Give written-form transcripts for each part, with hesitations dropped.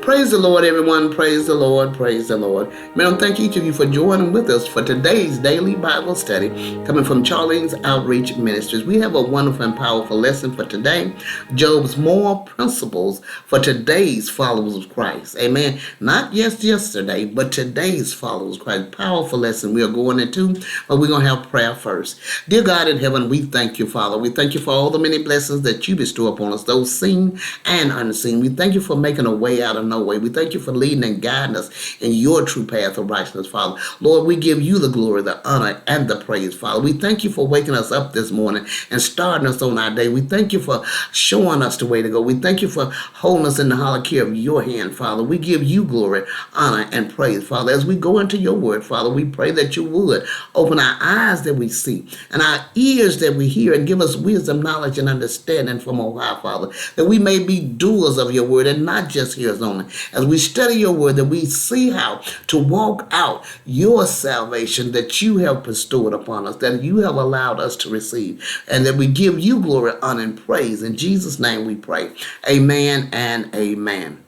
Praise the Lord, everyone. Praise the Lord. Praise the Lord. Man, thank each of you for joining with us for today's daily Bible study coming from Charlene's Outreach Ministries. We have a wonderful and powerful lesson for today. Job's moral principles for today's followers of Christ. Amen. Not just yesterday, but today's followers of Christ. Powerful lesson we are going into, but we're going to have prayer first. Dear God in heaven, we thank you, Father. We thank you for all the many blessings that you bestow upon us, those seen and unseen. We thank you for making a way out of no way. We thank you for leading and guiding us in your true path of righteousness, Father. Lord, we give you the glory, the honor, and the praise, Father. We thank you for waking us up this morning and starting us on our day. We thank you for showing us the way to go. We thank you for holding us in the hollow care of your hand, Father. We give you glory, honor, and praise, Father. As we go into your word, Father, we pray that you would open our eyes that we see and our ears that we hear and give us wisdom, knowledge, and understanding from on high, Father, that we may be doers of your word and not just hearers only. As we study your word, that we see how to walk out your salvation that you have bestowed upon us, that you have allowed us to receive, and that we give you glory, honor, and praise. In Jesus' name we pray. Amen and amen.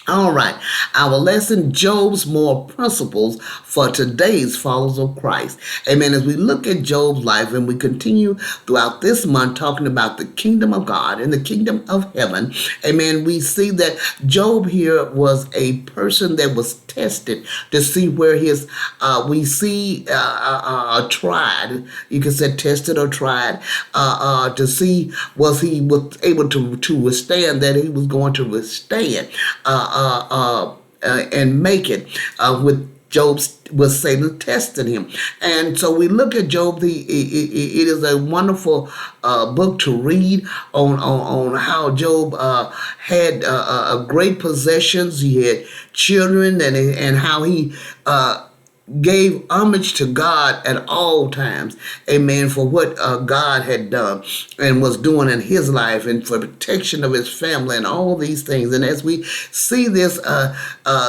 All right, our lesson, Job's moral principles for today's followers of Christ. Amen. As we look at Job's life and we continue throughout this month talking about the kingdom of God and the kingdom of heaven, amen, we see that Job here was a person that was tested to see where his, tried, you can say tested or tried, to see was he was able to withstand that he was going to withstand. And make it with Job's was Satan testing him. And so we look at Job. It is a wonderful book to read on how Job had great possessions. He had children, and how he gave homage to God at all times, amen, for what God had done and was doing in his life and for protection of his family and all these things. And as we see this,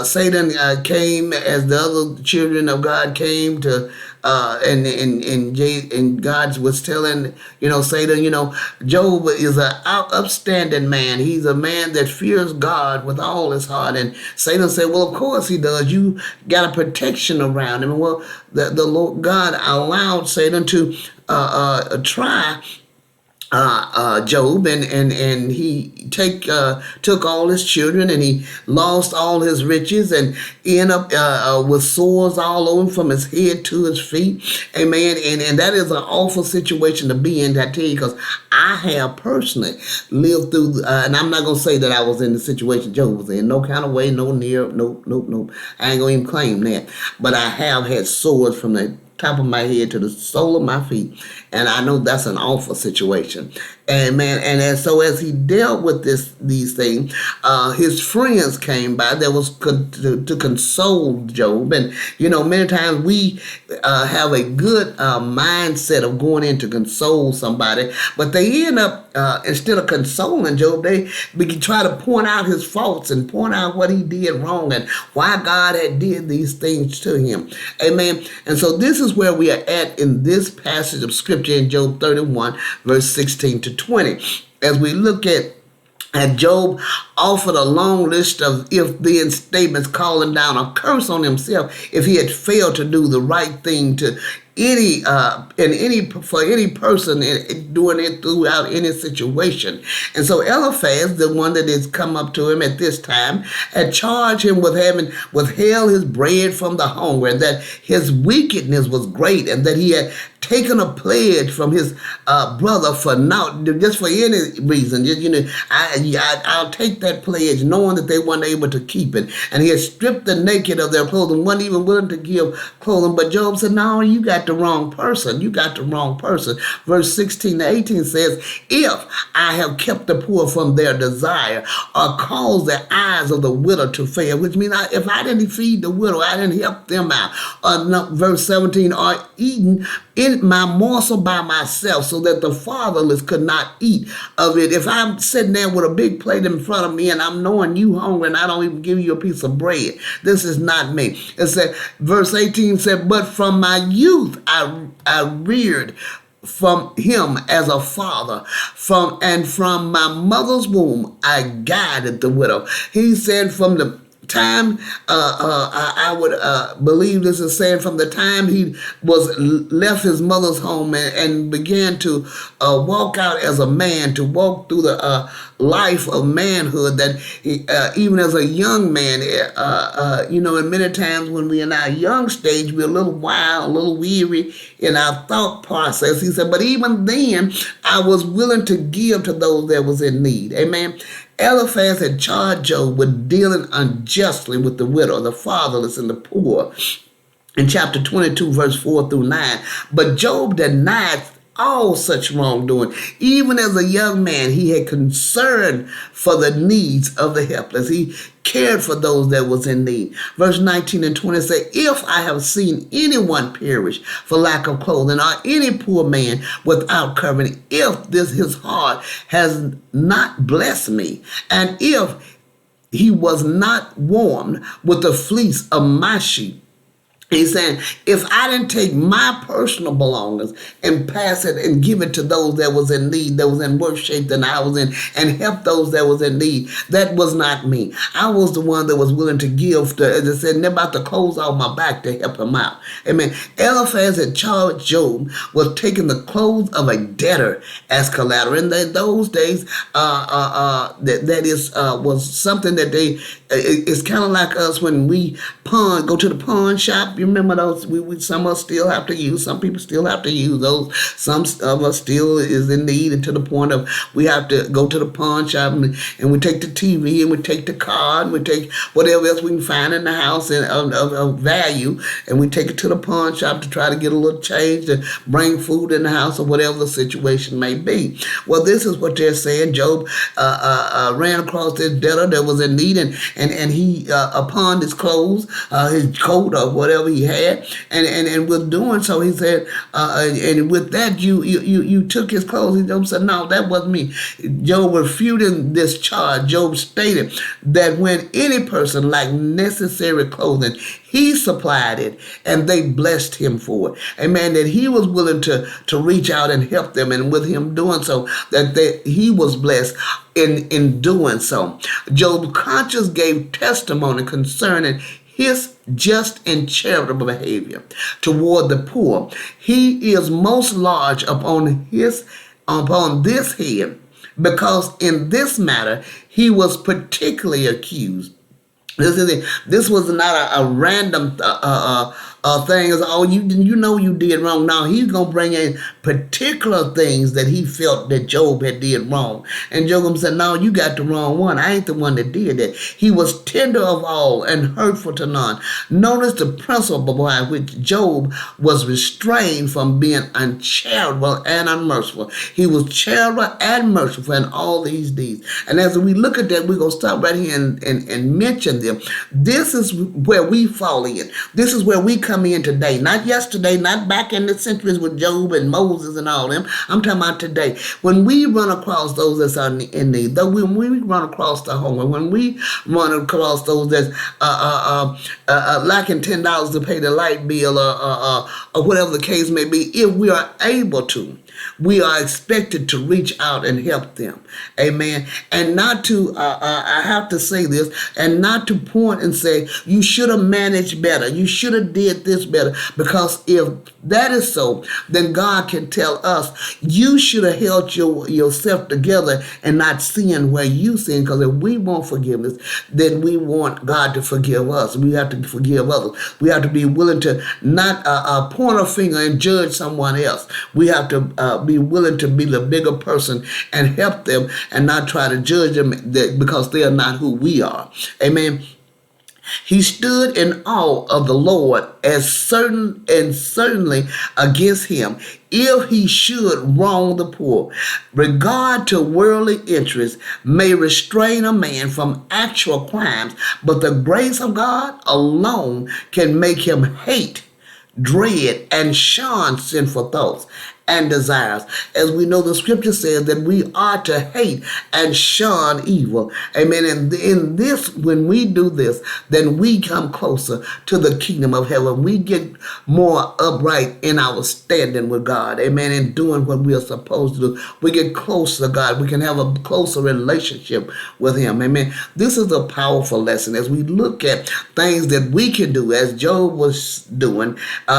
Satan came as the other children of God came to and God was telling, Satan, Job is an upstanding man. He's a man that fears God with all his heart. And Satan said, well, of course he does. You got a protection around him. Well, the Lord God allowed Satan to try Job, and he took all his children, and he lost all his riches, and ended up with sores all over from his head to his feet. Amen. And that is an awful situation to be in, I tell you, because I have personally lived through, and I'm not going to say that I was in the situation Job was in, no kind of way, no near, nope. I ain't going to even claim that. But I have had sores from the top of my head to the sole of my feet, and I know that's an awful situation. And man, so as he dealt with these things, his friends came by that was to console Job. And many times we have a good mindset of going in to console somebody, but they end up instead of consoling Job, they try to point out his faults and point out what he did wrong and why God had did these things to him. Amen. And so this is where we are at in this passage of scripture in Job 31, verse 16 to 20. As we look at Job offered a long list of if-then statements calling down a curse on himself if he had failed to do the right thing to for any person doing it throughout any situation. And so Eliphaz, the one that has come up to him at this time, had charged him with having withheld his bread from the hungry, and that his wickedness was great, and that he had taken a pledge from his brother for just for any reason. I'll take that pledge, knowing that they weren't able to keep it. And he had stripped the naked of their clothing, wasn't even willing to give clothing. But Job said, no, you got the wrong person. You got the wrong person. Verse 16 to 18 says, if I have kept the poor from their desire or caused the eyes of the widow to fail, which means if I didn't feed the widow, I didn't help them out. Verse 17, or eaten in my morsel by myself so that the fatherless could not eat of it. If I'm sitting there with a big plate in front of me and I'm knowing you hungry and I don't even give you a piece of bread, this is not me. It said, verse 18 said, but from my youth I reared from him as a father, from my mother's womb I guided the widow. He said from the time, I would believe this is saying from the time he was left his mother's home and began to walk out as a man, to walk through the life of manhood, that he, even as a young man, and many times when we're in our young stage, we're a little wild, a little weary in our thought process. He said, but even then, I was willing to give to those that was in need. Amen. Eliphaz had charged Job with dealing unjustly with the widow, the fatherless, and the poor in chapter 22, verse 4 through 9. But Job denied all such wrongdoing. Even as a young man, he had concern for the needs of the helpless. He cared for those that was in need. Verse 19 and 20 say, if I have seen anyone perish for lack of clothing, or any poor man without covering, if this his heart has not blessed me, and if he was not warmed with the fleece of my sheep, he's saying, if I didn't take my personal belongings and pass it and give it to those that was in need, that was in worse shape than I was in, and help those that was in need, that was not me. I was the one that was willing to give, as I said, and about to close off my back to help him out. Amen. Eliphaz had charged Job with taking the clothes of a debtor as collateral. In those days, was something that they, it's kind of like us when we go to the pawn shop. You remember those? Some of us still have to use. Some people still have to use those. Some of us still is in need, and to the point of we have to go to the pawn shop and we take the TV and we take the car and we take whatever else we can find in the house of value, and we take it to the pawn shop to try to get a little change to bring food in the house or whatever the situation may be. Well, this is what they're saying. Job ran across this debtor that was in need, and he pawned his clothes, his coat or whatever he had, and with doing so, he said, and with that, you took his clothes. Job said, no, that wasn't me. Job refuting this charge. Job stated that when any person lacked necessary clothing, he supplied it, and they blessed him for it. Amen. That he was willing to reach out and help them, and with him doing so, that he was blessed in doing so. Job's conscience gave testimony concerning his just and charitable behavior toward the poor. He is most large upon this head, because in this matter he was particularly accused. This was not a random thing. Is you did wrong. Now he's gonna bring in particular things that he felt that Job had did wrong. And Job said, "No, you got the wrong one. I ain't the one that did that." He was tender of all and hurtful to none. Notice the principle by which Job was restrained from being uncharitable and unmerciful. He was charitable and merciful in all these deeds. And as we look at that, we're gonna stop right here and mention them. This is where we fall in. This is where we come in today. Not yesterday, not back in the centuries with Job and Moses and all them. I'm talking about today. When we run across those that's in need, when we run across the homeless, when we run across those that's lacking $10 to pay the light bill or whatever the case may be, if we are able to, we are expected to reach out and help them. Amen. And not to, I have to say this, and not to point and say, you should have managed better. You should have did this better. Because if that is so, then God can tell us, you should have held yourself together and not sin where you sin. Because if we want forgiveness, then we want God to forgive us. We have to forgive others. We have to be willing to not point a finger and judge someone else. We have to be willing to be the bigger person and help them and not try to judge them because they are not who we are. Amen. He stood in awe of the Lord as certainly against him if he should wrong the poor. Regard to worldly interests may restrain a man from actual crimes, but the grace of God alone can make him hate, dread, and shun sinful thoughts. and desires. As we know, the scripture says that we are to hate and shun evil. Amen. And in this, when we do this, then we come closer to the kingdom of heaven. We get more upright in our standing with God. Amen. And doing what we are supposed to do. We get closer to God. We can have a closer relationship with Him. Amen. This is a powerful lesson as we look at things that we can do, as Job was doing.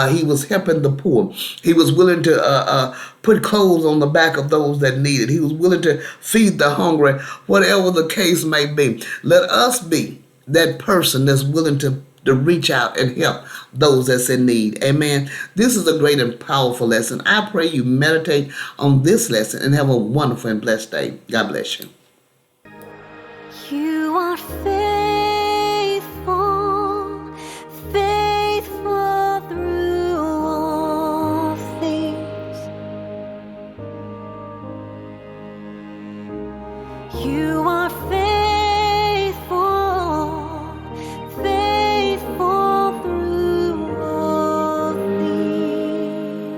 He was helping the poor. He was willing to put clothes on the back of those that need it. He was willing to feed the hungry, whatever the case may be. Let us be that person that's willing to reach out and help those that's in need. Amen. This is a great and powerful lesson. I pray you meditate on this lesson and have a wonderful and blessed day. God bless you. You are filled